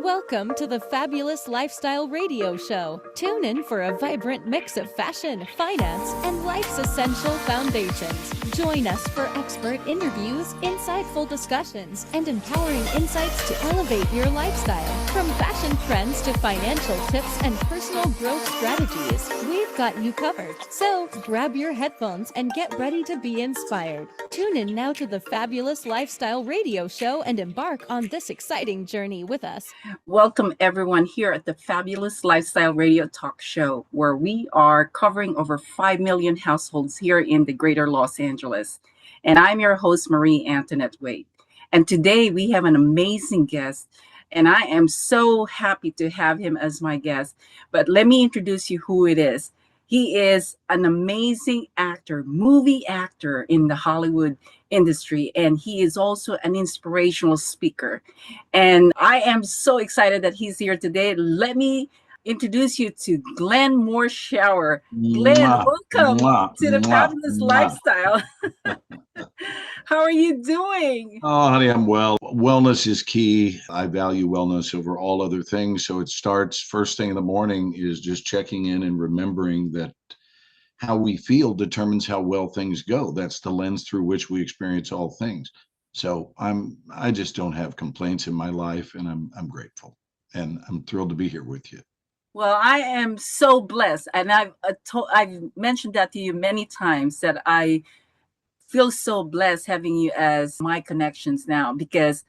Welcome to the Fabulous Lifestyle Radio Show. Tune in for a vibrant mix of fashion, finance, and life's essential foundations. Join us for expert interviews, insightful discussions, and empowering insights to elevate your lifestyle. From fashion trends to financial tips and personal growth strategies, we've got you covered. So grab your headphones and get ready to be inspired. Tune in now to the Fabulous Lifestyle Radio Show and embark on this exciting journey with us. Welcome everyone here at the Fabulous Lifestyle Radio Talk Show, where we are covering over 5 million households here in the greater Los Angeles. And I'm your host, Marie Antoinette Wade. And today we have an amazing guest, and I am so happy to have him as my guest. But let me introduce you who it is. He is an amazing actor, movie actor in the Hollywood industry, and he is also an inspirational speaker. And I am so excited that he's here today. Let me introduce you to Glenn Morshower. Glenn, welcome to the Fabulous Lifestyle. How are you doing? Oh, honey, I'm well. Wellness is key. I value wellness over all other things. So it starts first thing in the morning is just checking in and remembering that how we feel determines how well things go. That's the lens through which we experience all things. So I just don't have complaints in my life, and I'm grateful, and I'm thrilled to be here with you. Well, I am so blessed, and I've mentioned that to you many times that I feel so blessed having you as my connections now, because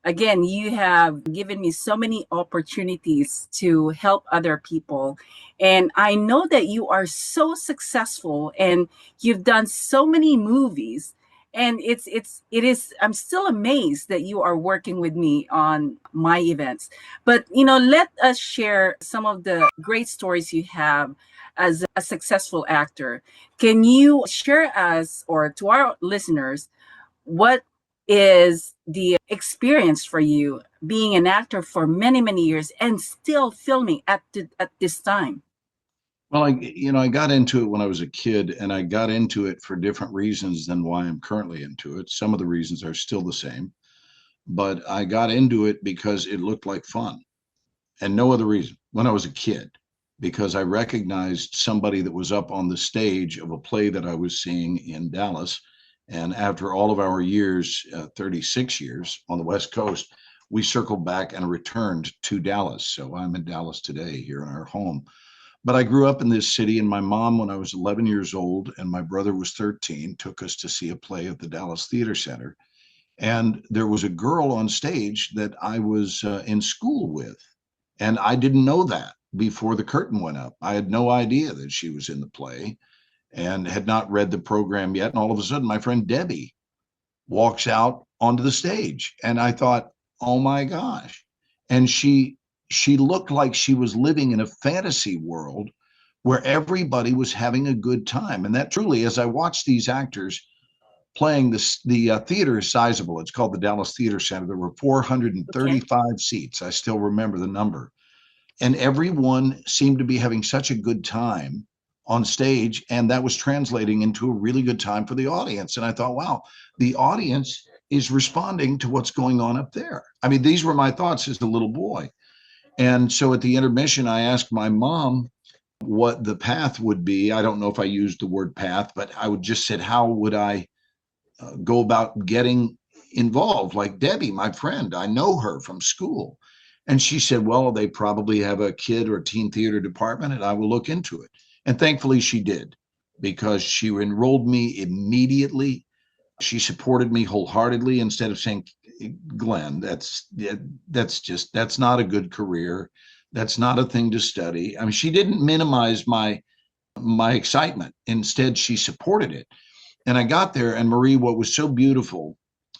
again, you have given me so many opportunities to help other people. And I know that you are so successful and you've done so many movies. And it is, I'm still amazed that you are working with me on my events. But, let us share some of the great stories you have as a successful actor. Can you share us, or to our listeners, what is the experience for you being an actor for many, many years and still filming at this time? Well, I got into it when I was a kid, and I got into it for different reasons than why I'm currently into it. Some of the reasons are still the same, but I got into it because it looked like fun and no other reason when I was a kid, because I recognized somebody that was up on the stage of a play that I was seeing in Dallas. And after all of our years, 36 years on the West Coast, we circled back and returned to Dallas. So I'm in Dallas today, here in our home. But I grew up in this city, and my mom, when I was 11 years old and my brother was 13, took us to see a play at the Dallas Theater Center. And there was a girl on stage that I was in school with, and I didn't know that before the curtain went up. I had no idea that she was in the play and had not read the program yet. And all of a sudden, my friend Debbie walks out onto the stage, and I thought, oh my gosh. And she looked like she was living in a fantasy world where everybody was having a good time. And that truly, as I watched these actors playing, the theater is sizable. It's called the Dallas Theater Center. There were 435 seats. I still remember the number. And everyone seemed to be having such a good time on stage, and that was translating into a really good time for the audience. And I thought, wow, the audience is responding to what's going on up there. I mean, these were my thoughts as a little boy. And so at the intermission, I asked my mom what the path would be. I don't know if I used the word path, but I would just said, how would I go about getting involved? Like Debbie, my friend, I know her from school. And she said, well, they probably have a kid or teen theater department, and I will look into it. And thankfully she did, because she enrolled me immediately. She supported me wholeheartedly, instead of saying, Glenn, that's not a good career. That's not a thing to study. I mean, she didn't minimize my excitement. Instead, she supported it. And I got there, and Marie, what was so beautiful,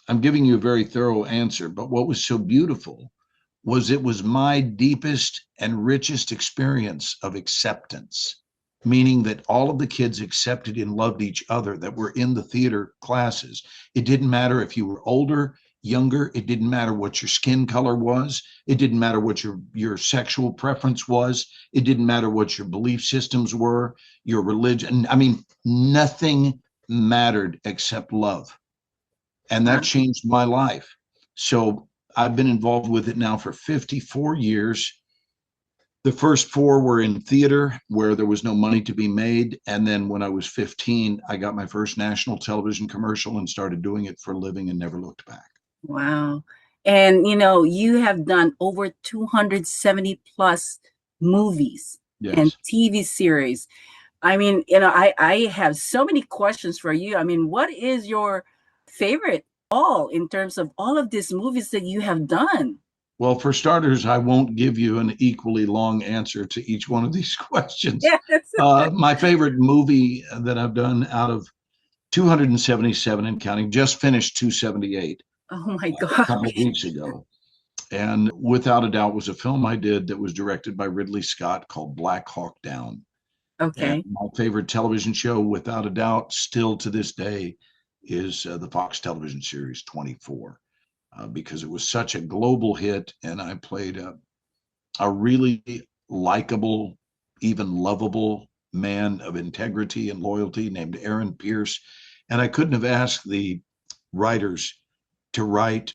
I'm giving you a very thorough answer, but what was so beautiful was it was my deepest and richest experience of acceptance, meaning that all of the kids accepted and loved each other that were in the theater classes. It didn't matter if you were older, younger. It didn't matter what your skin color was. It didn't matter what your sexual preference was. It didn't matter what your belief systems were, your religion. I mean, nothing mattered except love. And that changed my life. So I've been involved with it now for 54 years. The first 4 were in theater where there was no money to be made. And then when I was 15, I got my first national television commercial and started doing it for a living and never looked back. Wow. And you have done over 270 plus movies and Yes. TV series. I mean, I have so many questions for you. I mean, what is your favorite all in terms of all of these movies that you have done? Well, for starters, I won't give you an equally long answer to each one of these questions. Yes. My favorite movie that I've done out of 277 and counting, just finished 278 Oh my a couple of gosh. weeks ago. And without a doubt was a film I did that was directed by Ridley Scott called Black Hawk Down. And Okay. my favorite television show, without a doubt, still to this day, is the Fox television series 24, because it was such a global hit. And I played a really likable, even lovable man of integrity and loyalty named Aaron Pierce. And I couldn't have asked the writers to write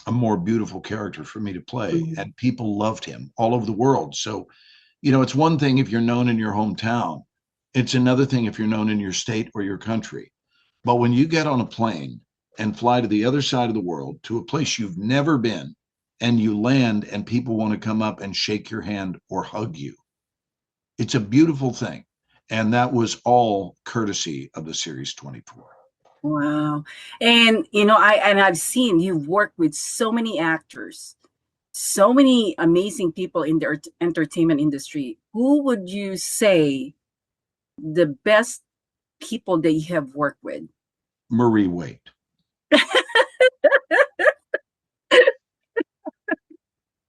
a more beautiful character for me to play. Mhm. And people loved him all over the world. So, it's one thing if you're known in your hometown, it's another thing if you're known in your state or your country. But when you get on a plane and fly to the other side of the world to a place you've never been, and you land and people want to come up and shake your hand or hug you, it's a beautiful thing. And that was all courtesy of the series 24. Wow. And I've seen you've worked with so many actors, so many amazing people in the entertainment industry. Who would you say the best people that you have worked with? Marie Waite.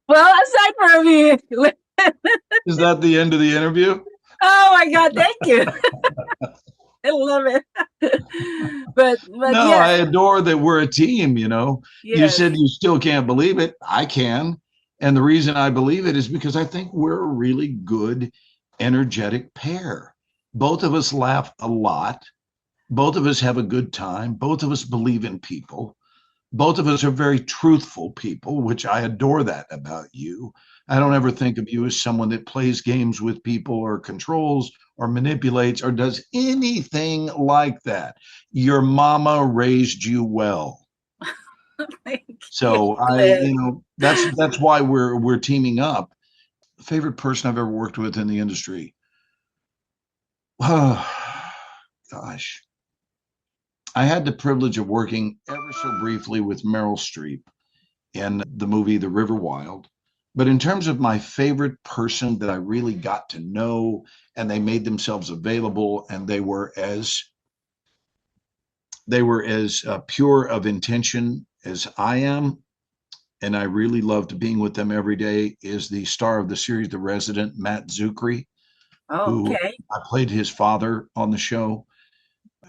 Well, aside from me. Is that the end of the interview? Oh my God, thank you. I love it. But No, yeah. I adore that we're a team, You Yes. said you still can't believe it. I can. And the reason I believe it is because I think we're a really good, energetic pair. Both of us laugh a lot. Both of us have a good time. Both of us believe in people. Both of us are very truthful people, which I adore that about you. I don't ever think of you as someone that plays games with people or controls or manipulates or does anything like that. Your mama raised you well. Thank you, So Glenn. that's why we're teaming up. Favorite person I've ever worked with in the industry. Oh, gosh. I had the privilege of working ever so briefly with Meryl Streep in the movie The River Wild. But in terms of my favorite person that I really got to know, and they made themselves available, and they were as pure of intention as I am, and I really loved being with them every day, is the star of the series The Resident, Matt Zuckery, Oh, who okay. I played his father on the show.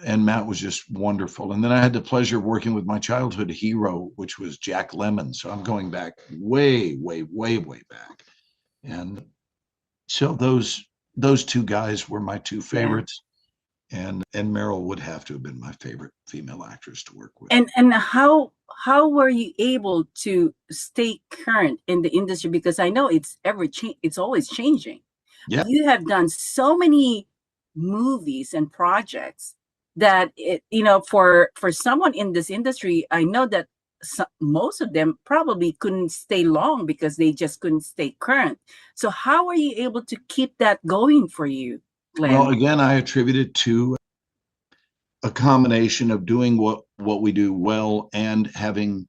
And Matt was just wonderful. And then I had the pleasure of working with my childhood hero, which was Jack Lemmon. So I'm going back way, way, way, way back. And so those two guys were my two Yeah. favorites. And Meryl would have to have been my favorite female actress to work with. And how were you able to stay current in the industry? Because I know it's it's always changing. Yeah. You have done so many movies and projects that for someone in this industry, I know that most of them probably couldn't stay long because they just couldn't stay current. So how are you able to keep that going for you, Glenn? Well, again, I attribute it to a combination of doing what we do well and having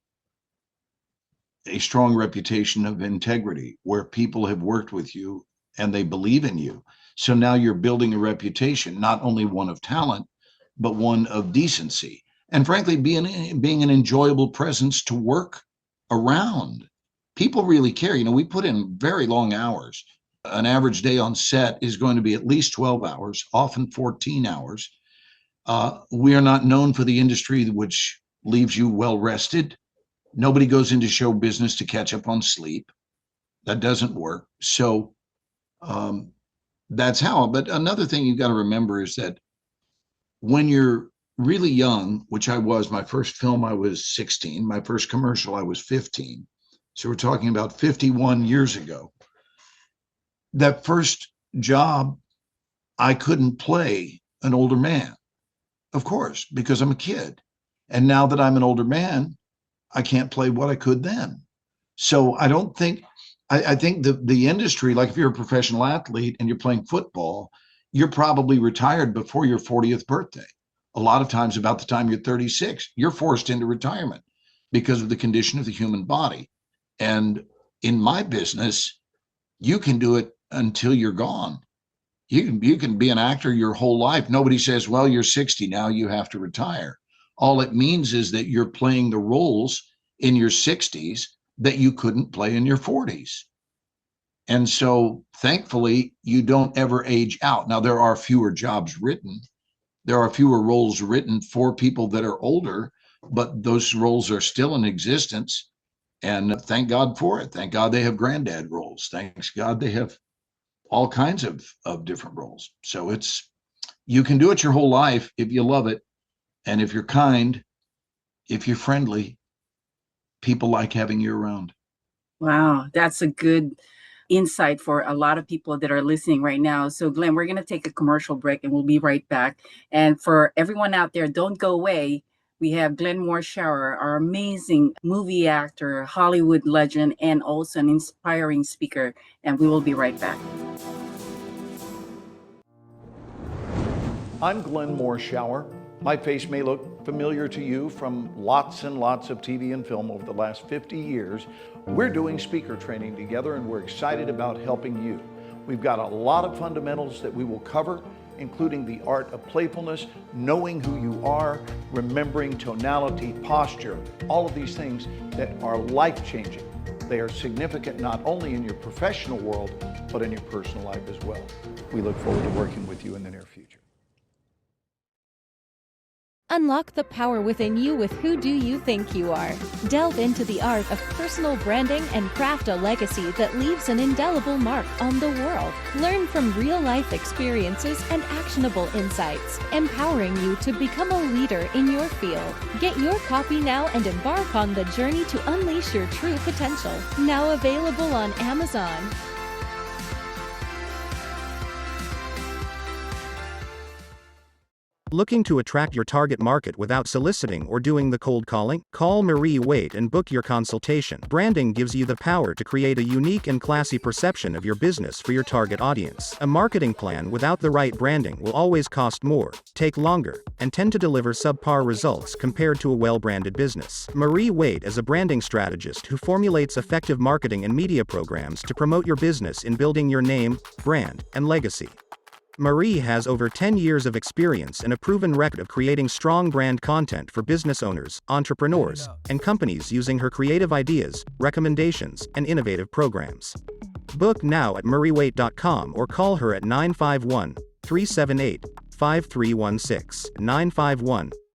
a strong reputation of integrity, where people have worked with you and they believe in you. So now you're building a reputation, not only one of talent, but one of decency. And frankly, being an enjoyable presence to work around. People really care. We put in very long hours. An average day on set is going to be at least 12 hours, often 14 hours. We are not known for the industry which leaves you well rested. Nobody goes into show business to catch up on sleep. That doesn't work. So that's how. But another thing you've got to remember is that when you're really young, which I was. My first film, I was 16. My first commercial, I was 15. So we're talking about 51 years ago. That first job, I couldn't play an older man, of course, because I'm a kid. And now that I'm an older man, I can't play what I could then. So I don't think, I think the industry, like if you're a professional athlete and you're playing football, you're probably retired before your 40th birthday. A lot of times, about the time you're 36, you're forced into retirement because of the condition of the human body. And in my business, you can do it until you're gone. You can be an actor your whole life. Nobody says, well, you're 60 now, you have to retire. All it means is that you're playing the roles in your 60s that you couldn't play in your 40s. And so thankfully, you don't ever age out. Now, there are fewer jobs written. There are fewer roles written for people that are older, but those roles are still in existence. And thank God for it. Thank God they have granddad roles. Thanks God they have all kinds of different roles. So you can do it your whole life if you love it. And if you're kind, if you're friendly, people like having you around. Wow, that's a good insight for a lot of people that are listening right now. So Glenn, we're going to take a commercial break and we'll be right back. And for everyone out there, don't go away. We have Glenn Morshower, our amazing movie actor, Hollywood legend, and also an inspiring speaker. And we will be right back. I'm Glenn Morshower. My face may look familiar to you from lots and lots of TV and film over the last 50 years. We're doing speaker training together and we're excited about helping you. We've got a lot of fundamentals that we will cover, including the art of playfulness, knowing who you are, remembering tonality, posture, all of these things that are life-changing. They are significant not only in your professional world, but in your personal life as well. We look forward to working with you in the near future. Unlock the power within you with Who Do You Think You Are? Delve into the art of personal branding and craft a legacy that leaves an indelible mark on the world. Learn from real-life experiences and actionable insights, empowering you to become a leader in your field. Get your copy now and embark on the journey to unleash your true potential. Now available on Amazon. Looking to attract your target market without soliciting or doing the cold calling? Call Marie Waite and book your consultation. Branding gives you the power to create a unique and classy perception of your business for your target audience. A marketing plan without the right branding will always cost more, take longer, and tend to deliver subpar results compared to a well-branded business. Marie Waite is a branding strategist who formulates effective marketing and media programs to promote your business in building your name, brand, and legacy. Marie has over 10 years of experience and a proven record of creating strong brand content for business owners, entrepreneurs, and companies using her creative ideas, recommendations, and innovative programs. Book now at mariewaite.com or call her at 951-378-5316,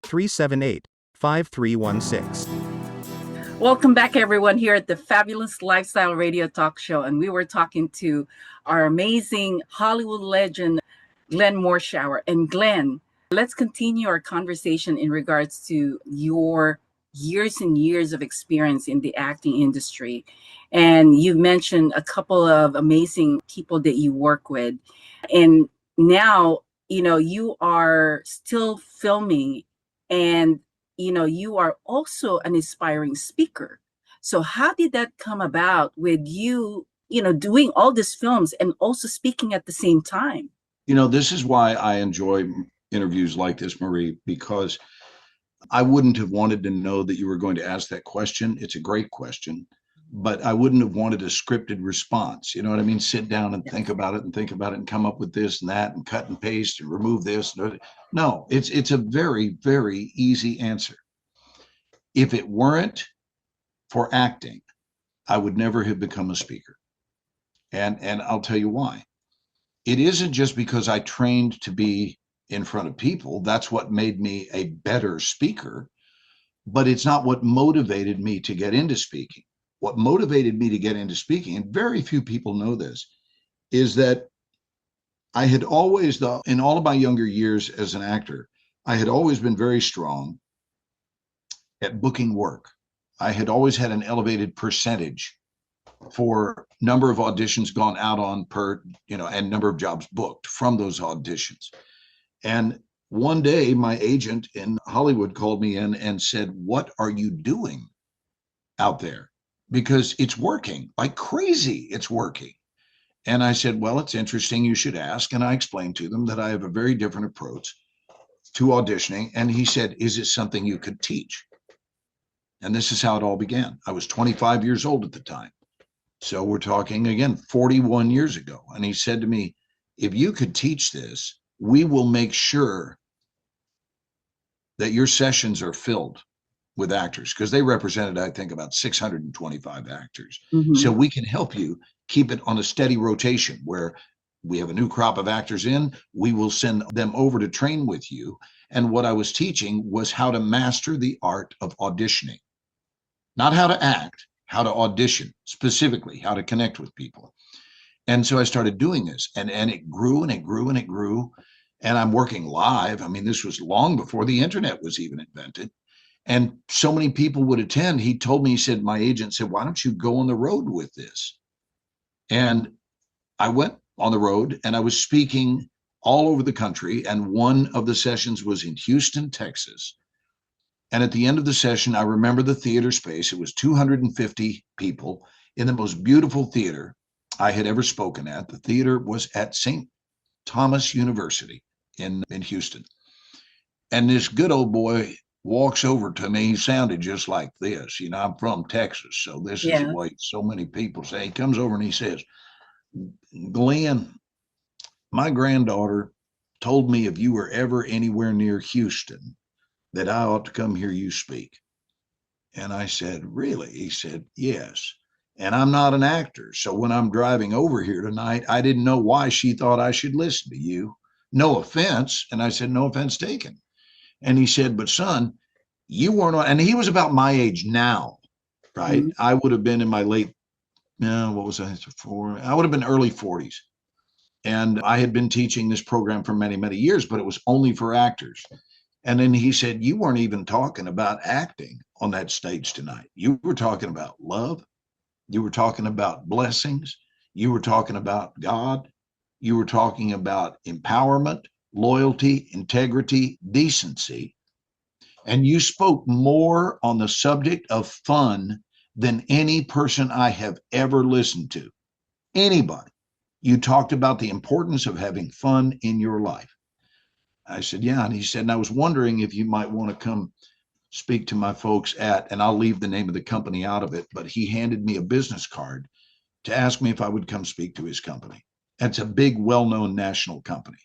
951-378-5316. Welcome back, everyone, here at the Fabulous Lifestyle Radio Talk Show. And we were talking to our amazing Hollywood legend, Glenn Morshower. And Glenn, let's continue our conversation in regards to your years and years of experience in the acting industry. And you've mentioned a couple of amazing people that you work with. And now, you are still filming, and you are also an inspiring speaker. So how did that come about with you, doing all these films and also speaking at the same time? This is why I enjoy interviews like this, Marie, because I wouldn't have wanted to know that you were going to ask that question. It's a great question, but I wouldn't have wanted a scripted response. You know what I mean? Sit down and think about it and come up with this and that and cut and paste and remove this. No, it's a very, very easy answer. If it weren't for acting, I would never have become a speaker. And I'll tell you why. It isn't just because I trained to be in front of people. That's what made me a better speaker, but it's not what motivated me to get into speaking. What motivated me to get into speaking, and very few people know this, is that I had always, in all of my younger years as an actor, I had always been very strong at booking work. I had always had an elevated percentage for number of auditions gone out on per, and number of jobs booked from those auditions. And one day my agent in Hollywood called me in and said, "What are you doing out there? Because it's working like crazy. It's working." And I said, "Well, it's interesting. You should ask." And I explained to them that I have a very different approach to auditioning. And he said, "Is it something you could teach?" And this is how it all began. I was 25 years old at the time. So we're talking again, 41 years ago. And he said to me, "If you could teach this, we will make sure that your sessions are filled with actors," because they represented, I think, about 625 actors. Mhm. So we can help you keep it on a steady rotation where we have a new crop of actors in, we will send them over to train with you. And what I was teaching was how to master the art of auditioning, not how to act, how to audition, specifically how to connect with people. And so I started doing this, and it grew and it grew and it grew. And I'm working live. I mean, this was long before the internet was even invented. And so many people would attend. He told me, he said, my agent said, "Why don't you go on the road with this?" And I went on the road and I was speaking all over the country. And one of the sessions was in Houston, Texas. And at the end of the session, I remember the theater space. It was 250 people in the most beautiful theater I had ever spoken at. The theater was at St. Thomas University in Houston. And this good old boy walks over to me. He sounded just like this. I'm from Texas, so this is Yeah. what so many people say. He comes over and he says, "Glenn, my granddaughter told me if you were ever anywhere near Houston, that I ought to come hear you speak." And I said, "Really?" He said, "Yes. And I'm not an actor. So when I'm driving over here tonight, I didn't know why she thought I should listen to you. No offense." And I said, "No offense taken." And he said, "But son, you weren't on," and he was about my age now, right? Mhm. I would have been in my late, what was I, I would have been early 40s. And I had been teaching this program for many, many years, but it was only for actors. And then he said, "You weren't even talking about acting on that stage tonight. You were talking about love. You were talking about blessings. You were talking about God. You were talking about empowerment, loyalty, integrity, decency. And you spoke more on the subject of fun than any person I have ever listened to. Anybody. You talked about the importance of having fun in your life." I said, "Yeah." And he said, "And I was wondering if you might want to come speak to my folks at," and I'll leave the name of the company out of it, but he handed me a business card to ask me if I would come speak to his company. It's a big, well-known national company.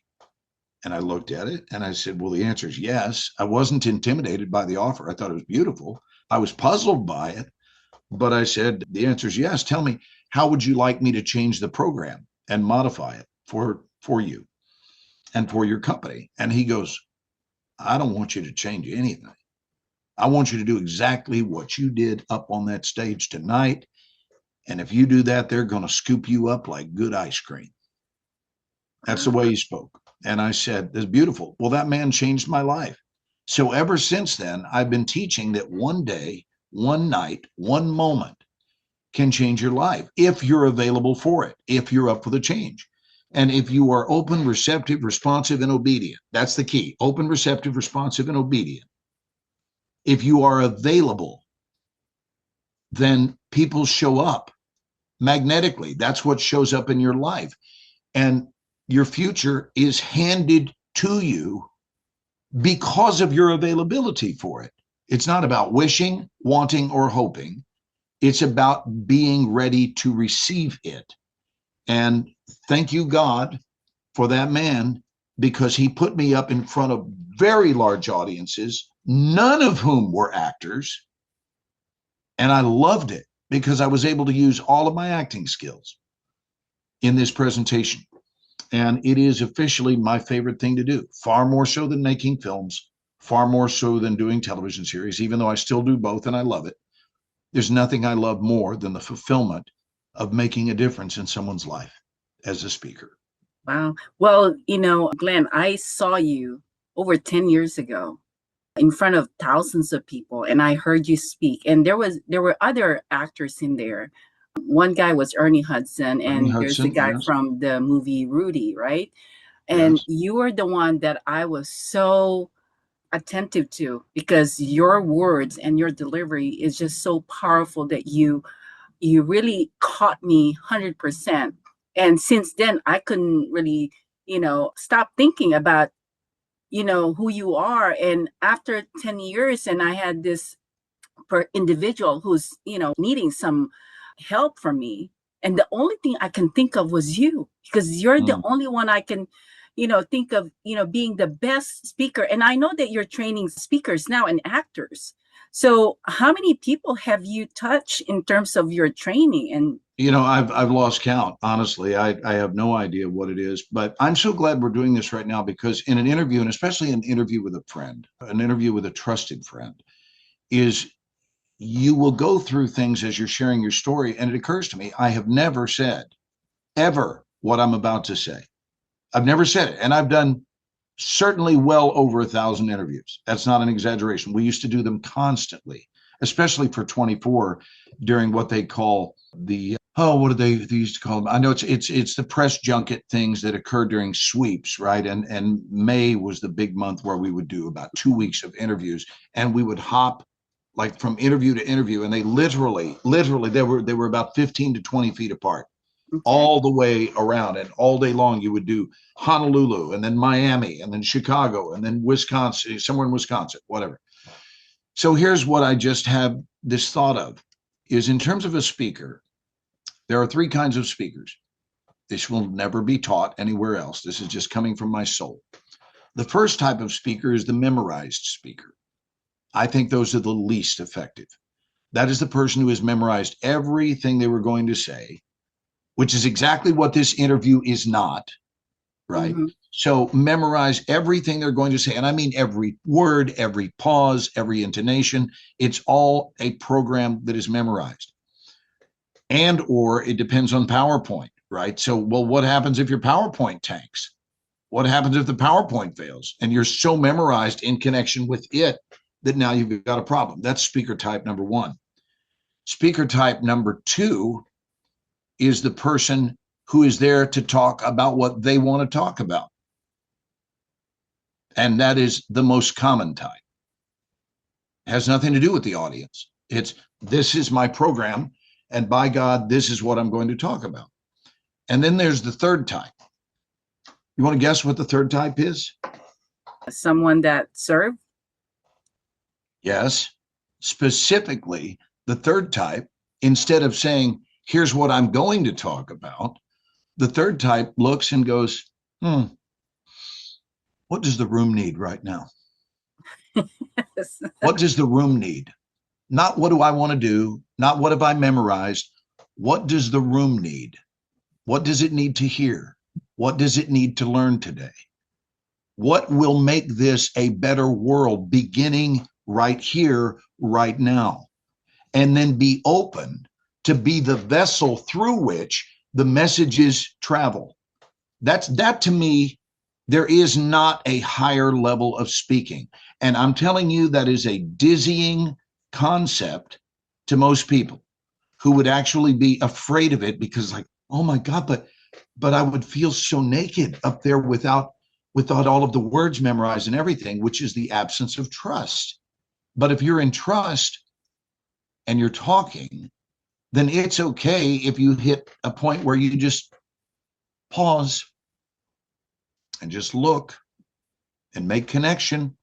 And I looked at it and I said, "Well, the answer is yes." I wasn't intimidated by the offer. I thought it was beautiful. I was puzzled by it, but I said, "The answer is yes. Tell me, how would you like me to change the program and modify it for you and for your company?" And he goes, "I don't want you to change anything. I want you to do exactly what you did up on that stage tonight. And if you do that, they're going to scoop you up like good ice cream." That's the way he spoke. And I said, "That's beautiful." Well, that man changed my life. So ever since then, I've been teaching that one day, one night, one moment can change your life if you're available for it, if you're up for the change. And if you are open, receptive, responsive, and obedient, that's the key. Open, receptive, responsive, and obedient. If you are available, then people show up magnetically. That's what shows up in your life. And your future is handed to you because of your availability for it. It's not about wishing, wanting, or hoping. It's about being ready to receive it. And thank you, God, for that man, because he put me up in front of very large audiences, none of whom were actors. And I loved it because I was able to use all of my acting skills in this presentation. And it is officially my favorite thing to do, far more so than making films, far more so than doing television series, even though I still do both and I love it. There's nothing I love more than the fulfillment of making a difference in someone's life as a speaker. Wow. Well, Glenn, I saw you over 10 years ago in front of thousands of people, and I heard you speak. And there were other actors in there. One guy was Ernie Hudson, Ernie and there's the Hudson, guy yes, from the movie Rudy, right? And yes. you were the one that I was so attentive to, because your words and your delivery is just so powerful that you really caught me 100%. And since then, I couldn't really, stop thinking about, who you are. And after 10 years, and I had this individual who's, needing some help from me. And the only thing I can think of was you, because you're the Mm. only one I can, think of, being the best speaker. And I know that you're training speakers now and actors. So how many people have you touched in terms of your training? And I've lost count. Honestly, I have no idea what it is, but I'm so glad we're doing this right now, because in an interview, and especially an interview with a friend, an interview with a trusted friend, is you will go through things as you're sharing your story. And it occurs to me, I have never said ever what I'm about to say. I've never said it. And I've done certainly well over 1,000 interviews. That's not an exaggeration. We used to do them constantly, especially for 24 during what they call the, what do they used to call them? I know it's the press junket things that occur during sweeps, right? And May was the big month where we would do about 2 weeks of interviews, and we would hop like from interview to interview, and they literally they were about 15 to 20 feet apart. okay. All the way around, and all day long you would do Honolulu, and then Miami, and then Chicago, and then Wisconsin, somewhere in Wisconsin, whatever. So here's what I just have this thought of, is in terms of a speaker, there are 3 kinds of speakers. This will never be taught anywhere else. This is just coming from my soul. The first type of speaker is the memorized speaker. I think those are the least effective. That is the person who has memorized everything they were going to say, which is exactly what this interview is not, right? Mhm. So memorize everything they're going to say. And I mean every word, every pause, every intonation. It's all a program that is memorized. And or it depends on PowerPoint, right? So, well, what happens if your PowerPoint tanks? What happens if the PowerPoint fails and you're so memorized in connection with it that now you've got a problem? That's speaker type number 1. Speaker type number 2 is the person who is there to talk about what they want to talk about. And that is the most common type. It has nothing to do with the audience. It's, this is my program, and by God, this is what I'm going to talk about. And then there's the third type. You want to guess what the third type is? Someone that served. Yes. Specifically, the third type, instead of saying, here's what I'm going to talk about, the third type looks and goes, what does the room need right now? What does the room need? Not what do I want to do? Not what have I memorized? What does the room need? What does it need to hear? What does it need to learn today? What will make this a better world beginning right here, right now? And then be open to be the vessel through which the messages travel. That to me, there is not a higher level of speaking. And I'm telling you, that is a dizzying concept to most people who would actually be afraid of it, because like, oh my God, but I would feel so naked up there without all of the words memorized and everything, which is the absence of trust. But if you're in trust and you're talking, then it's okay if you hit a point where you just pause and just look and make connection.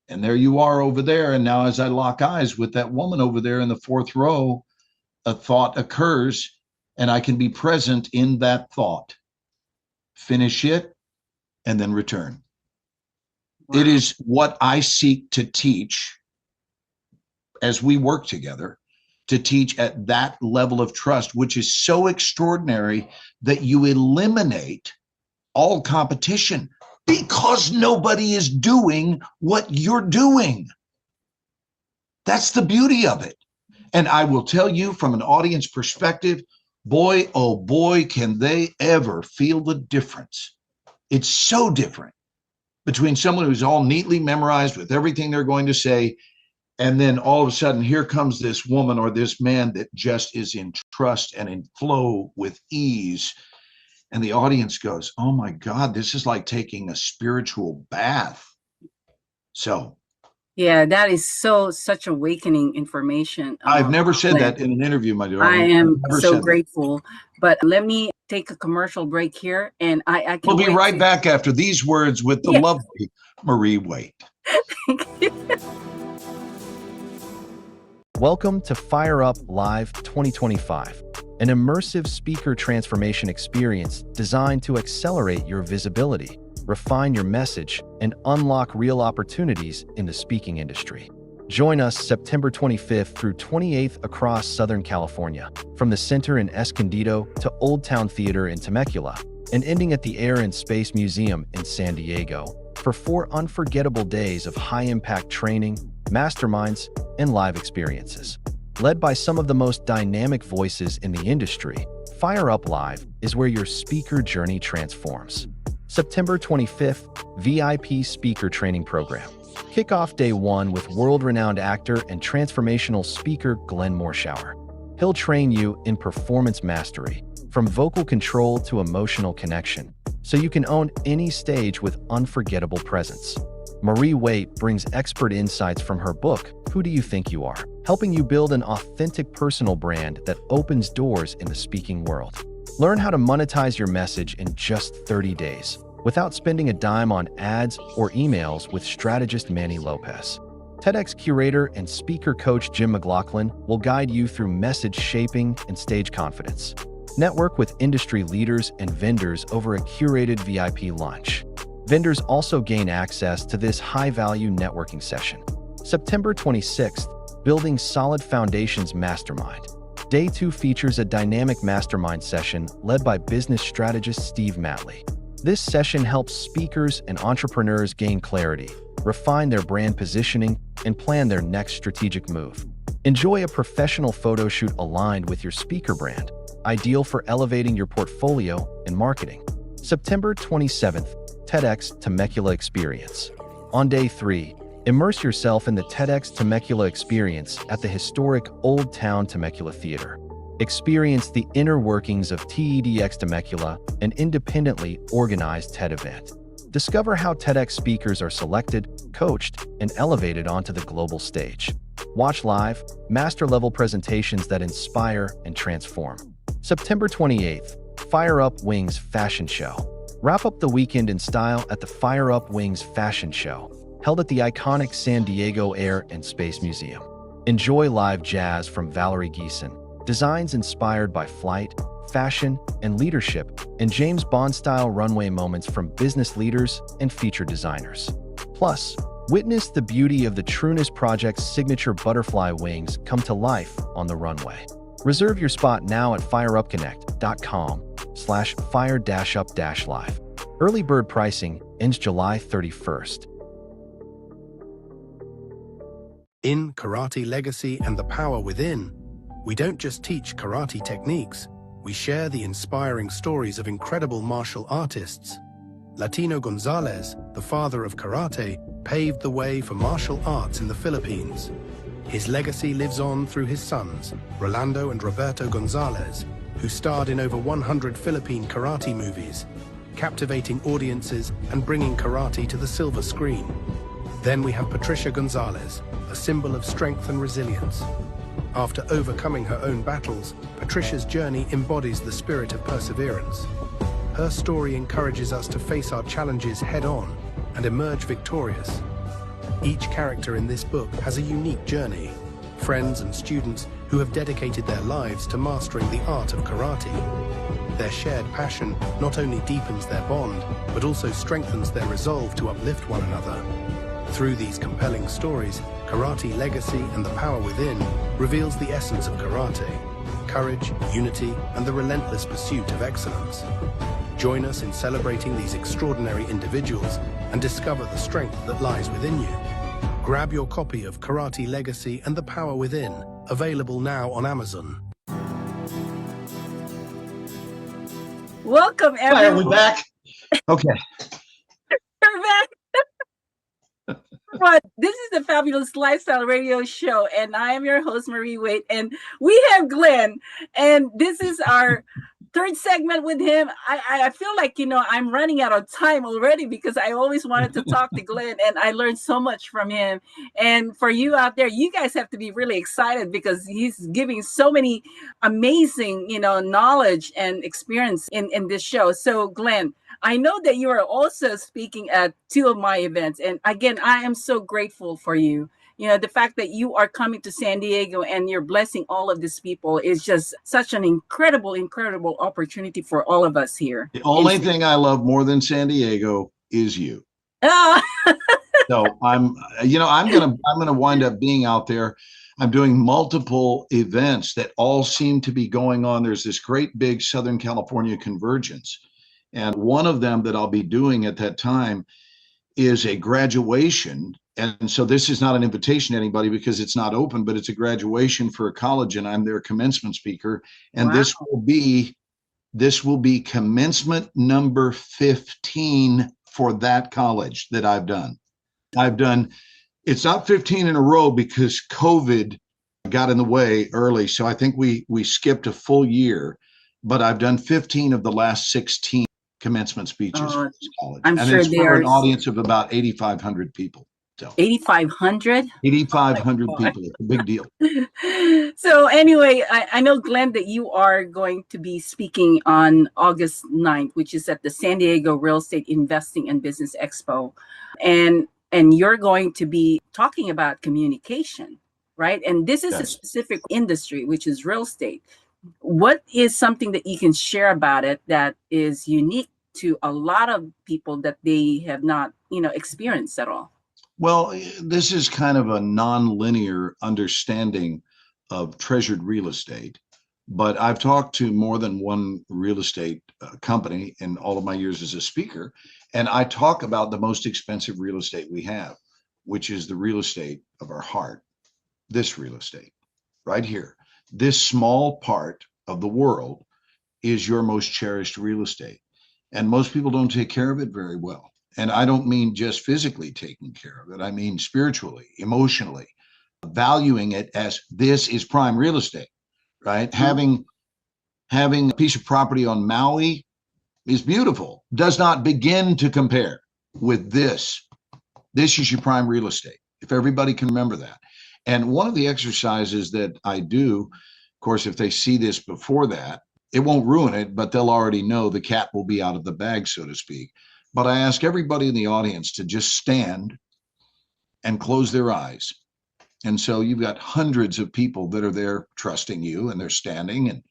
And there you are over there. And now as I lock eyes with that woman over there in the 4th row, a thought occurs and I can be present in that thought, finish it, and then return. Wow. It is what I seek to teach as we work together, to teach at that level of trust, which is so extraordinary that you eliminate all competition because nobody is doing what you're doing. That's the beauty of it. And I will tell you, from an audience perspective, boy, oh boy, can they ever feel the difference. It's so different. between someone who's all neatly memorized with everything they're going to say, and then all of a sudden here comes this woman or this man that just is in trust and in flow with ease. And the audience goes, oh my God, this is like taking a spiritual bath. So Yeah, that is such awakening information. I've never said Glenn. that in an interview, my dear. I am I've never so said grateful. But let me take a commercial break here, and I can We'll be wait right to- back after these words with the Yeah. lovely Marie Waite. Welcome to Fire Up Live 2025, an immersive speaker transformation experience designed to accelerate your visibility, refine your message, and unlock real opportunities in the speaking industry. Join us September 25th through 28th across Southern California, from the center in Escondido to Old Town Theater in Temecula, and ending at the Air and Space Museum in San Diego, for 4 unforgettable days of high-impact training, masterminds, and live experiences. Led by some of the most dynamic voices in the industry, Fire Up Live is where your speaker journey transforms. September 25th, VIP Speaker Training Program. Kick off day 1 with world-renowned actor and transformational speaker Glenn Morshower. He'll train you in performance mastery, from vocal control to emotional connection, so you can own any stage with unforgettable presence. Marie Waite brings expert insights from her book, Who Do You Think You Are?, helping you build an authentic personal brand that opens doors in the speaking world. Learn how to monetize your message in just 30 days, without spending a dime on ads or emails with strategist Manny Lopez. TEDx curator and speaker coach Jim McLaughlin will guide you through message shaping and stage confidence. Network with industry leaders and vendors over a curated VIP lunch. Vendors also gain access to this high-value networking session. September 26th, Building Solid Foundations Mastermind. Day 2 features a dynamic mastermind session led by business strategist Steve Matley. This session helps speakers and entrepreneurs gain clarity, refine their brand positioning, and plan their next strategic move. Enjoy a professional photo shoot aligned with your speaker brand, ideal for elevating your portfolio and marketing. September 27th, TEDx Temecula Experience. On day 3, immerse yourself in the TEDx Temecula experience at the historic Old Town Temecula Theater. Experience the inner workings of TEDx Temecula, an independently organized TED event. Discover how TEDx speakers are selected, coached, and elevated onto the global stage. Watch live, master-level presentations that inspire and transform. September 28th, Fire Up Wings Fashion Show. Wrap up the weekend in style at the Fire Up Wings Fashion Show, held at the iconic San Diego Air and Space Museum. Enjoy live jazz from Valerie Geeson, designs inspired by flight, fashion, and leadership, and James Bond-style runway moments from business leaders and featured designers. Plus, witness the beauty of the Trueness Project's signature butterfly wings come to life on the runway. Reserve your spot now at fireupconnect.com/fire-up-live. Early bird pricing ends July 31st. In Karate Legacy and the Power Within, we don't just teach karate techniques, we share the inspiring stories of incredible martial artists. Latino Gonzalez, the father of karate, paved the way for martial arts in the Philippines. His legacy lives on through his sons, Rolando and Roberto Gonzalez, who starred in over 100 Philippine karate movies, captivating audiences and bringing karate to the silver screen. Then we have Patricia Gonzalez, a symbol of strength and resilience. After overcoming her own battles, Patricia's journey embodies the spirit of perseverance. Her story encourages us to face our challenges head-on and emerge victorious. Each character in this book has a unique journey, friends and students who have dedicated their lives to mastering the art of karate. Their shared passion not only deepens their bond, but also strengthens their resolve to uplift one another. Through these compelling stories, Karate Legacy and the Power Within reveals the essence of karate: courage, unity, and the relentless pursuit of excellence. Join us in celebrating these extraordinary individuals and discover the strength that lies within you. Grab your copy of Karate Legacy and the Power Within, available now on Amazon. Welcome, Hi, are we everyone. back? Okay. We're back. But this is the Fabulous Lifestyle Radio Show, and I am your host, Marie Wade, and we have Glenn, and this is our third segment with him. I feel like, I'm running out of time already because I always wanted to talk to Glenn, and I learned so much from him. And for you out there, you guys have to be really excited because he's giving so many amazing, knowledge and experience in this show. So, Glenn, I know that you are also speaking at two of my events. And again, I am so grateful for you. The fact that you are coming to San Diego and you're blessing all of these people is just such an incredible, incredible opportunity for all of us here. The only thing I love more than San Diego is you. Ah. So I'm gonna wind up being out there. I'm doing multiple events that all seem to be going on. There's this great big Southern California convergence. And one of them that I'll be doing at that time is a graduation. And so this is not an invitation to anybody because it's not open, but it's a graduation for a college, and I'm their commencement speaker. And Wow. this will be commencement number 15 for that college that I've done. It's not 15 in a row because COVID got in the way early. So I think we skipped a full year, but I've done 15 of the last 16 commencement speeches for this college. I'm and sure it's for there's an audience of about 8,500 people. So 8,500. 8,500 Oh, people. It's a big deal. So anyway, I know, Glenn, that you are going to be speaking on August 9th, which is at the San Diego Real Estate Investing and Business Expo. And you're going to be talking about communication, right? And this is a Yes. specific industry, which is real estate. What is something that you can share about it that is unique to a lot of people that they have not, experienced at all? Well, this is kind of a non-linear understanding of treasured real estate, but I've talked to more than one real estate company in all of my years as a speaker, and I talk about the most expensive real estate we have, which is the real estate of our heart. This real estate right here, this small part of the world is your most cherished real estate, and most people don't take care of it very well. And I don't mean just physically taking care of it. I mean spiritually, emotionally, valuing it as this is prime real estate, right? Mhm. Having a piece of property on Maui is beautiful, does not begin to compare with this. This is your prime real estate, if everybody can remember that. And one of the exercises that I do, of course, if they see this before that, it won't ruin it, but they'll already know the cat will be out of the bag, so to speak. But I ask everybody in the audience to just stand and close their eyes. And so you've got hundreds of people that are there trusting you, and they're standing, and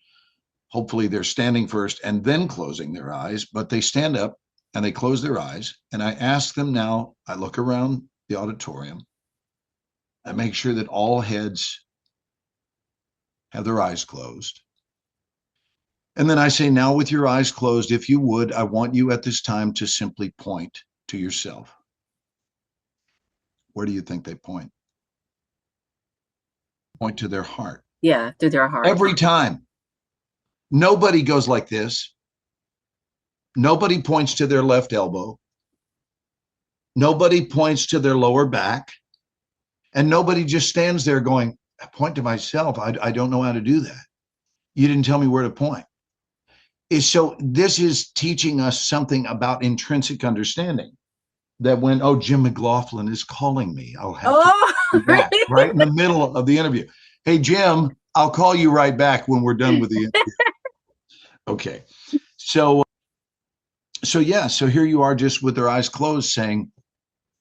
hopefully they're standing first and then closing their eyes, but they stand up and they close their eyes. And I ask them now, I look around the auditorium, I make sure that all heads have their eyes closed. And then I say, now with your eyes closed, if you would, I want you at this time to simply point to yourself. Where do you think they point? Point to their heart. Yeah, to their heart. Every time. Nobody goes like this. Nobody points to their left elbow. Nobody points to their lower back. And nobody just stands there going, I point to myself. I don't know how to do that. You didn't tell me where to point. So this is teaching us something about intrinsic understanding, that when, Jim McLaughlin is calling me, I'll have to do that right in the middle of the interview. Hey, Jim, I'll call you right back when we're done with the interview. Okay. So here you are, just with their eyes closed, saying,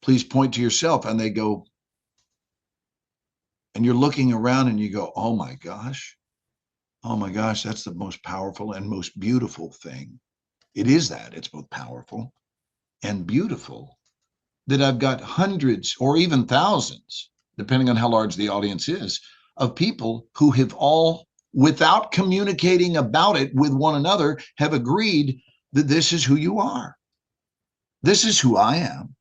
please point to yourself. And they go, and you're looking around and you go, oh my gosh, that's the most powerful and most beautiful thing. It is that. It's both powerful and beautiful that I've got hundreds or even thousands, depending on how large the audience is, of people who have all, without communicating about it with one another, have agreed that this is who you are. This is who I am,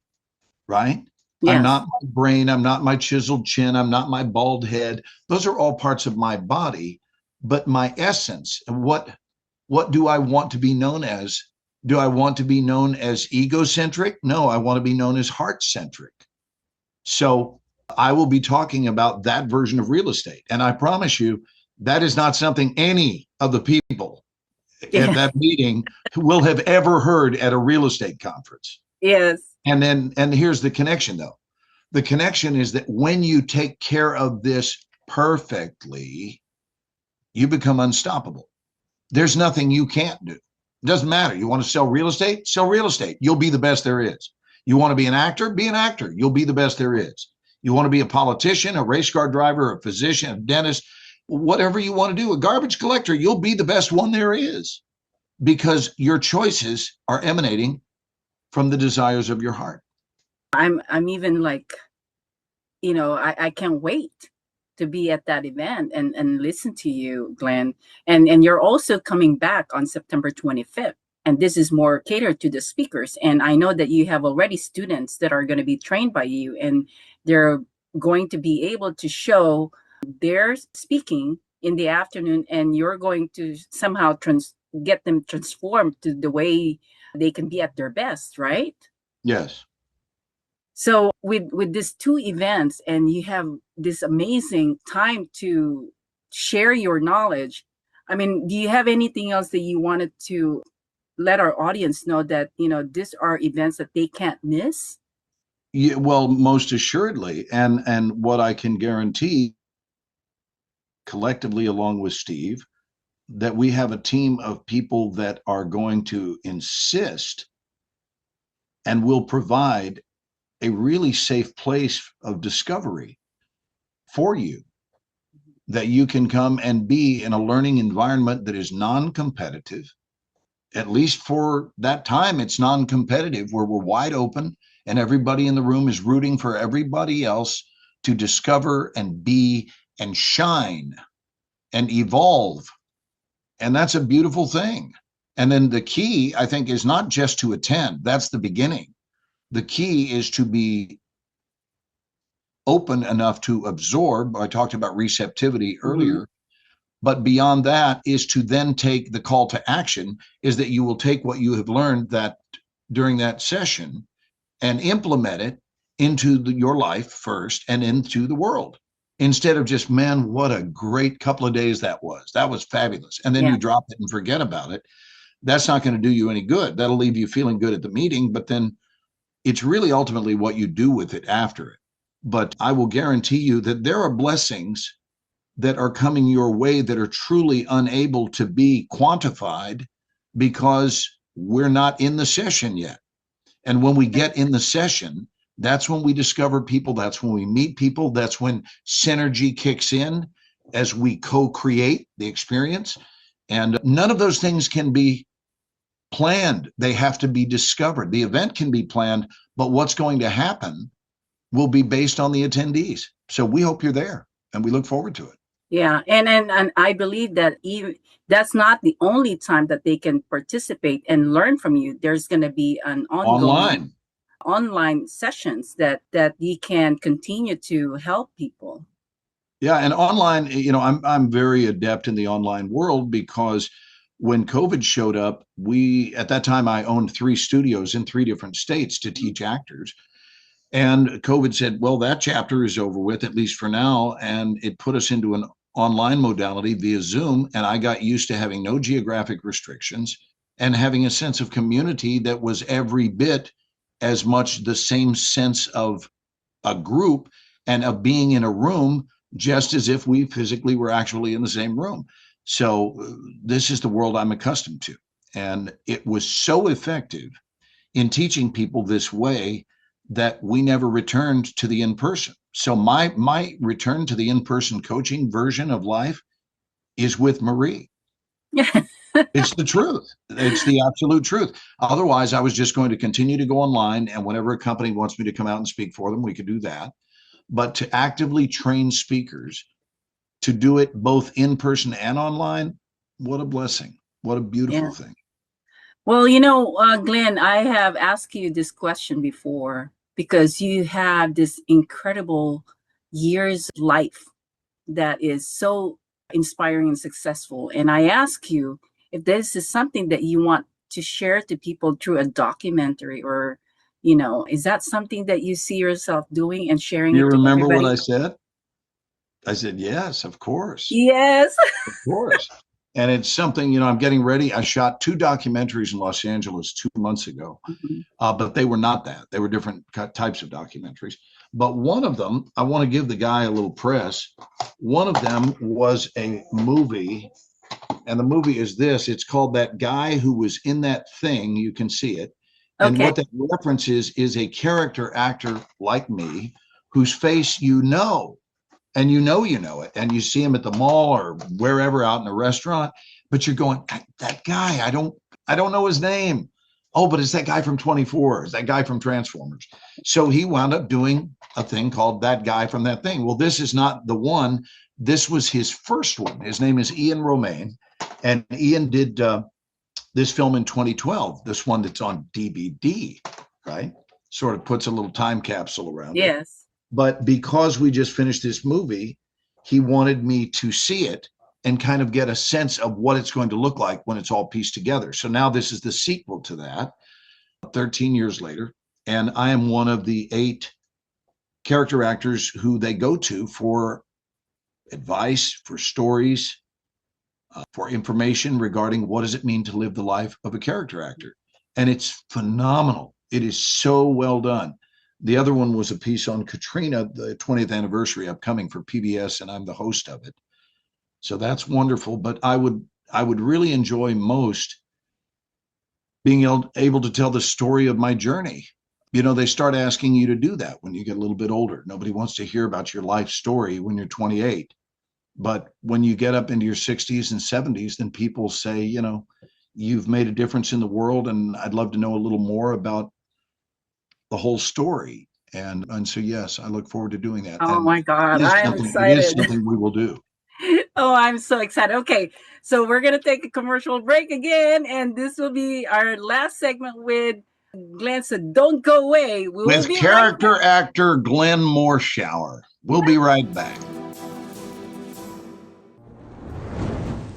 right? Yes. I'm not my brain. I'm not my chiseled chin. I'm not my bald head. Those are all parts of my body. But my essence, and what do I want to be known as? Do I want to be known as egocentric? No, I want to be known as heart-centric. So I will be talking about that version of real estate. And I promise you, that is not something any of the people at Yeah. that meeting will have ever heard at a real estate conference. Yes. And here's the connection though. The connection is that when you take care of this perfectly, you become unstoppable. There's nothing you can't do. It doesn't matter. You want to sell real estate? Sell real estate. You'll be the best there is. You want to be an actor? Be an actor. You'll be the best there is. You want to be a politician, a race car driver, a physician, a dentist, whatever you want to do, a garbage collector, you'll be the best one there is, because your choices are emanating from the desires of your heart. I'm even like, I can't wait to be at that event and listen to you, Glenn. And you're also coming back on September 25th. And this is more catered to the speakers. And I know that you have already students that are going to be trained by you, and they're going to be able to show their speaking in the afternoon, and you're going to somehow get them transformed to the way they can be at their best, right? Yes. So with these two events, and you have this amazing time to share your knowledge, I mean, do you have anything else that you wanted to let our audience know that, these are events that they can't miss? Yeah, well, most assuredly. And what I can guarantee collectively, along with Steve, that we have a team of people that are going to insist and will provide a really safe place of discovery for you, that you can come and be in a learning environment that is non-competitive. At least for that time, it's non-competitive, where we're wide open and everybody in the room is rooting for everybody else to discover and be and shine and evolve. And that's a beautiful thing. And then the key, I think, is not just to attend. That's the beginning. The key is to be open enough to absorb. I talked about receptivity earlier. But beyond that is to then take the call to action, is that you will take what you have learned that during that session and implement it into your life first and into the world, instead of just, man, what a great couple of days that was. That was fabulous. And then you drop it and forget about it. That's not going to do you any good. That'll leave you feeling good at the meeting, but then it's really ultimately what you do with it after it. But I will guarantee you that there are blessings that are coming your way that are truly unable to be quantified, because we're not in the session yet. And when we get in the session, that's when we discover people. That's when we meet people. That's when synergy kicks in as we co-create the experience. And none of those things can be planned. They have to be discovered. The event can be planned, but what's going to happen will be based on the attendees. So we hope you're there, and we look forward to it. Yeah, and I believe that even that's not the only time that they can participate and learn from you. There's going to be an ongoing online sessions that you can continue to help people. Yeah, and online, I'm very adept in the online world, because when COVID showed up, at that time I owned 3 studios in 3 different states to teach actors. And COVID said, well, that chapter is over with, at least for now. And it put us into an online modality via Zoom. And I got used to having no geographic restrictions and having a sense of community that was every bit as much the same sense of a group and of being in a room, just as if we physically were actually in the same room. So this is the world I'm accustomed to. And it was so effective in teaching people this way that we never returned to the in-person. So my return to the in-person coaching version of life is with Marie. It's the truth. It's the absolute truth. Otherwise, I was just going to continue to go online, and whenever a company wants me to come out and speak for them, we could do that. But to actively train speakers to do it both in person and online, what a blessing. What a beautiful thing. Well, Glenn, I have asked you this question before, because you have this incredible years life that is so inspiring and successful. And I ask you if this is something that you want to share to people through a documentary or Is that something that you see yourself doing and sharing You it to remember what everybody? I said? I said, yes, of course. Yes. Of course. And it's something, I'm getting ready. I shot 2 documentaries in Los Angeles 2 months ago, Mhm. but they were not that. They were different types of documentaries. But one of them, I want to give the guy a little press. One of them was a movie, and the movie is this. It's called That Guy Who Was in That Thing. You can see it. And Okay. what that reference is a character actor like me whose face and you know it, and you see him at the mall or wherever out in a restaurant, but you're going, that guy, I don't know his name. Oh, but it's that guy from 24, it's that guy from Transformers. So he wound up doing a thing called That Guy from That Thing. Well, this is not the one. This was his first one. His name is Ian Romaine, and Ian did this film in 2012, this one that's on DVD, right? Sort of puts a little time capsule around it. Yes. But because we just finished this movie, he wanted me to see it and kind of get a sense of what it's going to look like when it's all pieced together. So now this is the sequel to that, 13 years later. And I am one of the 8 character actors who they go to for advice, for stories, for information regarding what does it mean to live the life of a character actor. And it's phenomenal. It is so well done. The other one was a piece on Katrina, the 20th anniversary upcoming for PBS, and I'm the host of it. So that's wonderful. But I would really enjoy most being able to tell the story of my journey. They start asking you to do that when you get a little bit older. Nobody wants to hear about your life story when you're 28. But when you get up into your 60s and 70s, then people say, you've made a difference in the world, and I'd love to know a little more about the whole story. And so, yes, I look forward to doing that. Oh And my God, it is I am something, it is excited. something we will do. Oh, I'm so excited. Okay, so we're going to take a commercial break again, and this will be our last segment with Glenn. So don't go away. We will With be character actor Glenn Morshower. We'll be right back.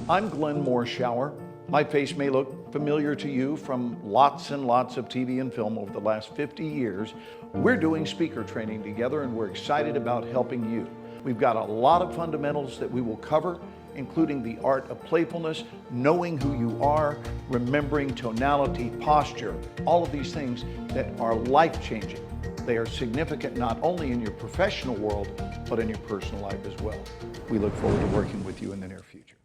I'm Glenn Morshower. My face may look familiar to you from lots and lots of TV and film over the last 50 years. We're doing speaker training together, and we're excited about helping you. We've got a lot of fundamentals that we will cover, including the art of playfulness, knowing who you are, remembering tonality, posture, all of these things that are life-changing. They are significant not only in your professional world, but in your personal life as well. We look forward to working with you in the near future.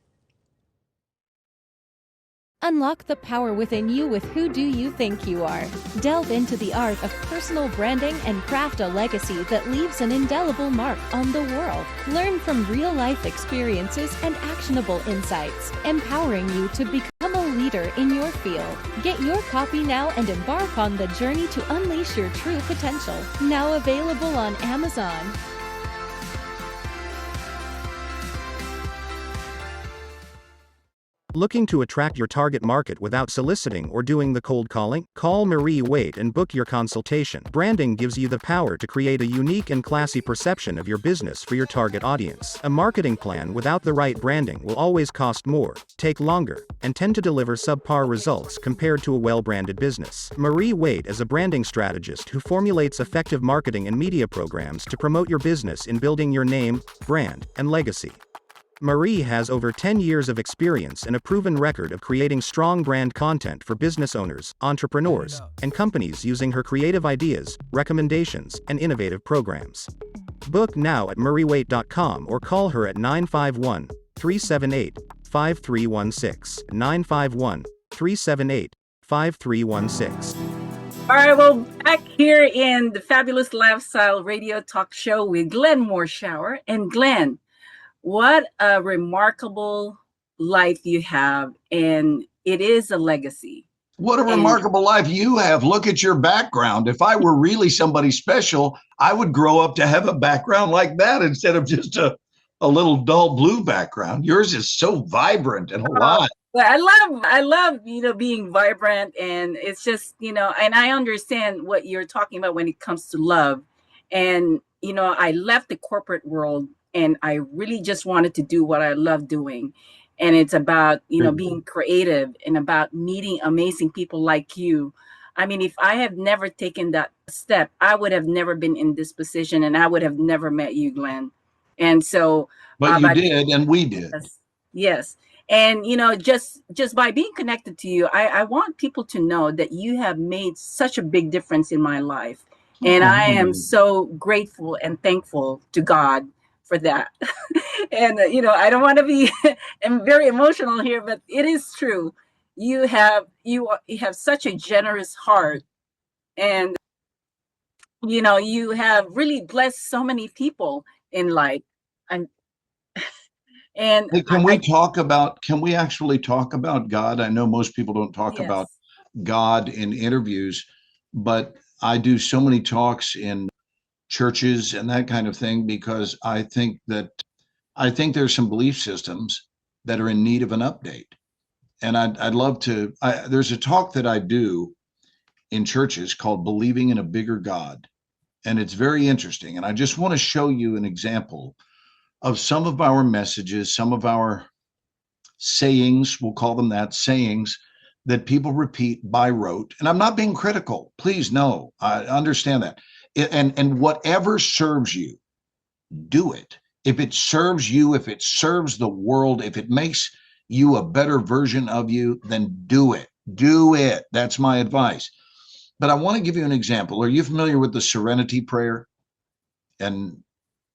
Unlock the power within you with Who Do You Think You Are? Delve into the art of personal branding and craft a legacy that leaves an indelible mark on the world. Learn from real-life experiences and actionable insights, empowering you to become a leader in your field. Get your copy now and embark on the journey to unleash your true potential. Now available on Amazon. Looking to attract your target market without soliciting or doing the cold calling? Call Marie Waite and book your consultation. Branding gives you the power to create a unique and classy perception of your business for your target audience. A marketing plan without the right branding will always cost more, take longer, and tend to deliver subpar results compared to a well-branded business. Marie Waite is a branding strategist who formulates effective marketing and media programs to promote your business in building your name, brand, and legacy. Marie has over 10 years of experience and a proven record of creating strong brand content for business owners, entrepreneurs, and companies using her creative ideas, recommendations, and innovative programs. Book now at mariewaite.com or call her at 951-378-5316, 951-378-5316. All right, well, back here in the Fabulous Lifestyle Radio Talk Show with Glenn Morshower. And Glenn, what a remarkable life you have, and it is a legacy. What a remarkable life you have. Look at your background. If I were really somebody special, I would grow up to have a background like that instead of just a little dull blue background. Yours is so vibrant and alive. Well, I love, being vibrant, and it's just, and I understand what you're talking about when it comes to love. And, I left the corporate world, and I really just wanted to do what I love doing. And it's about, being creative and about meeting amazing people like you. I mean, if I have never taken that step, I would have never been in this position, and I would have never met you, Glenn. And so, But you by did, and we did. yes, yes. And just by being connected to you, I want people to know that you have made such a big difference in my life. And I am so grateful and thankful to God for that. And I don't want to be I'm very emotional here, but it is true. You have such a generous heart, and you have really blessed so many people in life. And Hey, can we actually talk about God? I know most people don't talk about yes, God in interviews, but I do so many talks in churches and that kind of thing because I think there's some belief systems that are in need of an update. And I'd love to, there's a talk that I do in churches called Believing in a Bigger God. And it's very interesting. And I just want to show you an example of some of our messages, some of our sayings, we'll call them that, sayings that people repeat by rote. And I'm not being critical. Please, no, I understand that. And whatever serves you, do it. If it serves you, if it serves the world, if it makes you a better version of you, then do it. Do it. That's my advice. But I want to give you an example. Are you familiar with the Serenity Prayer? And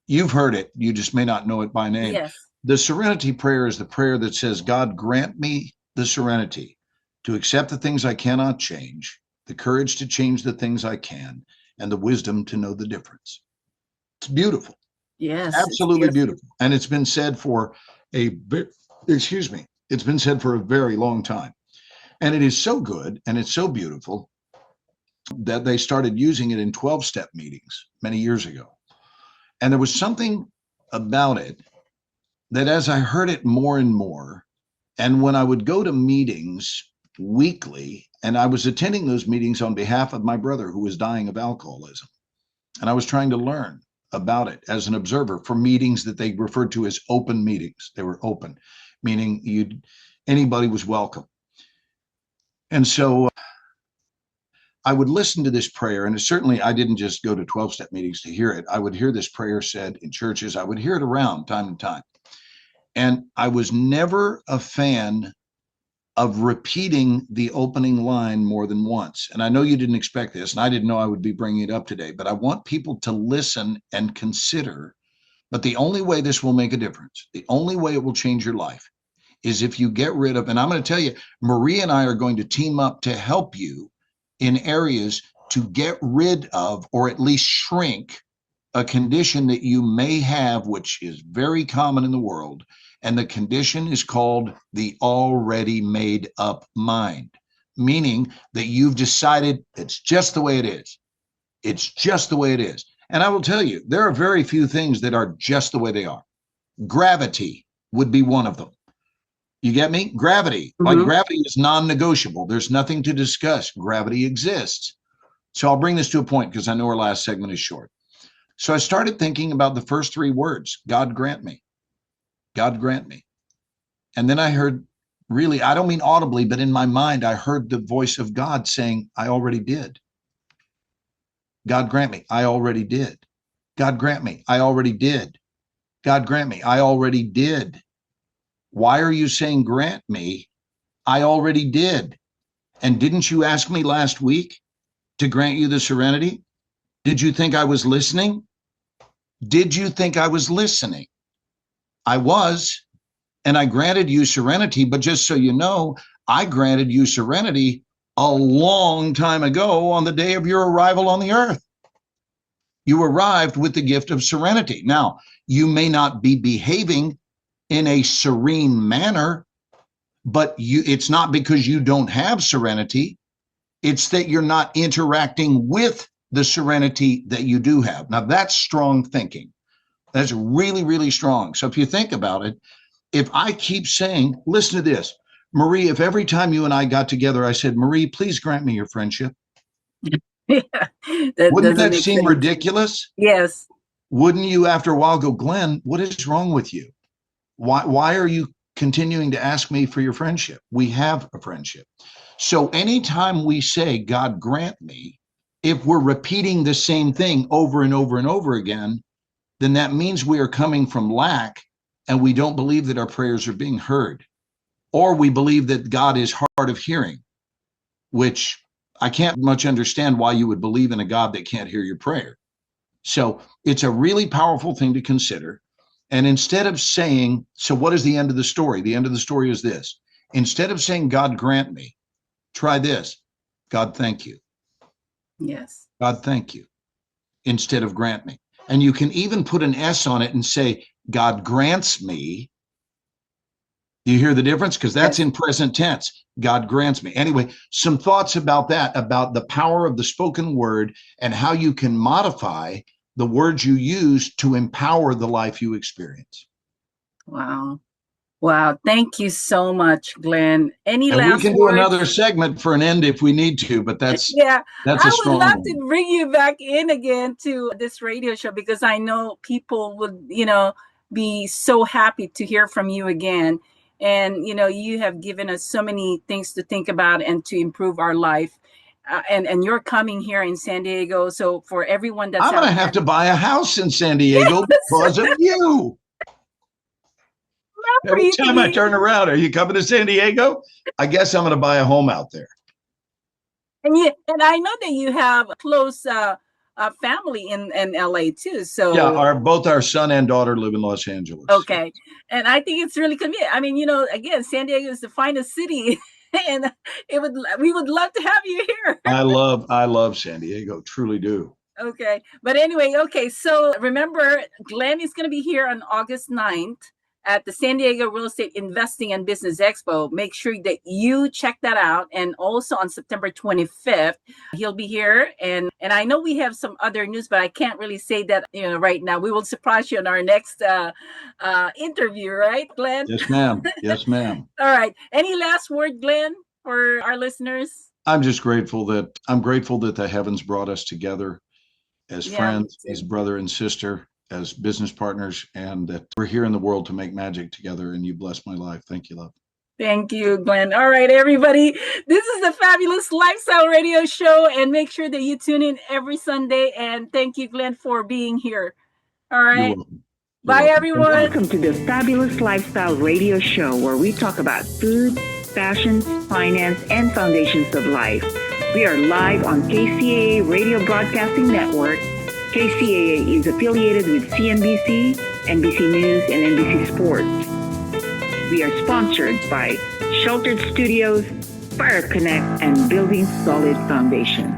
you've heard it. You just may not know it by name. yes, The Serenity Prayer is the prayer that says, God, grant me the serenity to accept the things I cannot change, the courage to change the things I can, and the wisdom to know the difference. It's beautiful. yes, Absolutely beautiful. And it's been said for it's been said for a very long time. And it is so good and it's so beautiful that they started using it in 12-step meetings many years ago. And there was something about it that as I heard it more and more, and when I would go to meetings weekly, and I was attending those meetings on behalf of my brother who was dying of alcoholism, and I was trying to learn about it as an observer for meetings that they referred to as open meetings. They were open, meaning anybody was welcome. And so I would listen to this prayer, and certainly I didn't just go to 12-step meetings to hear it. I would hear this prayer said in churches. I would hear it around time and time. And I was never a fan of repeating the opening line more than once. And I know you didn't expect this, and I didn't know I would be bringing it up today, but I want people to listen and consider. But the only way this will make a difference, the only way it will change your life is if you get rid of, and I'm going to tell you, Marie and I are going to team up to help you in areas to get rid of, or at least shrink, a condition that you may have, which is very common in the world. And the condition is called the already made up mind, meaning that you've decided it's just the way it is. It's just the way it is. And I will tell you, there are very few things that are just the way they are. Gravity would be one of them. You get me? Gravity. Like gravity is non-negotiable. There's nothing to discuss. Gravity exists. So I'll bring this to a point because I know our last segment is short. So I started thinking about the first three words, God grant me. God grant me. And then I heard, really, I don't mean audibly, but in my mind, I heard the voice of God saying, I already did. God grant me. I already did. God grant me. I already did. God grant me. I already did. Why are you saying grant me? I already did. And didn't you ask me last week to grant you the serenity? Did you think I was listening? Did you think I was listening? I was, and I granted you serenity, but just so you know, I granted you serenity a long time ago on the day of your arrival on the earth. You arrived with the gift of serenity. Now, you may not be behaving in a serene manner, but it's not because you don't have serenity. It's that you're not interacting with the serenity that you do have. Now, that's strong thinking. That's really, really strong. So if you think about it, if I keep saying, listen to this, Marie, if every time you and I got together, I said, Marie, please grant me your friendship. Wouldn't that seem ridiculous? Yes. Wouldn't you after a while go, Glenn, what is wrong with you? Why are you continuing to ask me for your friendship. We have a friendship. So anytime we say, God grant me, if we're repeating the same thing over and over and over again, then that means we are coming from lack and we don't believe that our prayers are being heard. Or we believe that God is hard of hearing, which I can't much understand why you would believe in a God that can't hear your prayer. So it's a really powerful thing to consider. And instead of saying, so what is the end of the story? The end of the story is this. Instead of saying, God grant me, try this. God, thank you. Yes. God, thank you. Instead of grant me. And you can even put an S on it and say, God grants me. Do you hear the difference? Because that's in present tense. God grants me. Anyway, some thoughts about that, about the power of the spoken word and how you can modify the words you use to empower the life you experience. Wow. Wow. Thank you so much, Glenn. Any And last we can words? do another segment for an end if we need to, but that's Yeah, a I would strong love one. to bring you back in again to this radio show because I know people would, be so happy to hear from you again. And, you have given us so many things to think about and to improve our life. And you're coming here in San Diego. So for everyone that's I'm going to out have there- to buy a house in San Diego Yes. because of you. for Every you to time I be- turn around, are you coming to San Diego? I guess I'm going to buy a home out there. And I know that you have a close family in LA too. So Yeah, both our son and daughter live in Los Angeles. okay. And I think it's really convenient. I mean, again, San Diego is the finest city and we would love to have you here. I love San Diego, truly do. Okay. But anyway, okay. So remember, Glenn is going to be here on August 9th at the San Diego Real Estate Investing and Business Expo. Make sure that you check that out. And also on September 25th, he'll be here. And I know we have some other news, but I can't really say that right now. We will surprise you in our next interview, right, Glenn? Yes, ma'am. Yes, ma'am. All right. Any last word, Glenn, for our listeners? I'm grateful that the heavens brought us together as friends, as brother and sister, as business partners, and that we're here in the world to make magic together. And you bless my life. Thank you, love. Thank you, Glenn. All right, everybody. This is the Fabulous Lifestyle Radio Show, and make sure that you tune in every Sunday. And thank you, Glenn, for being here. All right. You're welcome. Bye, everyone. Welcome to the Fabulous Lifestyle Radio Show, where we talk about food, fashion, finance, and foundations of life. We are live on KCAA Radio Broadcasting Network. KCAA is affiliated with CNBC, NBC News, and NBC Sports. We are sponsored by Sheltered Studios, Fire Connect, and Building Solid Foundation.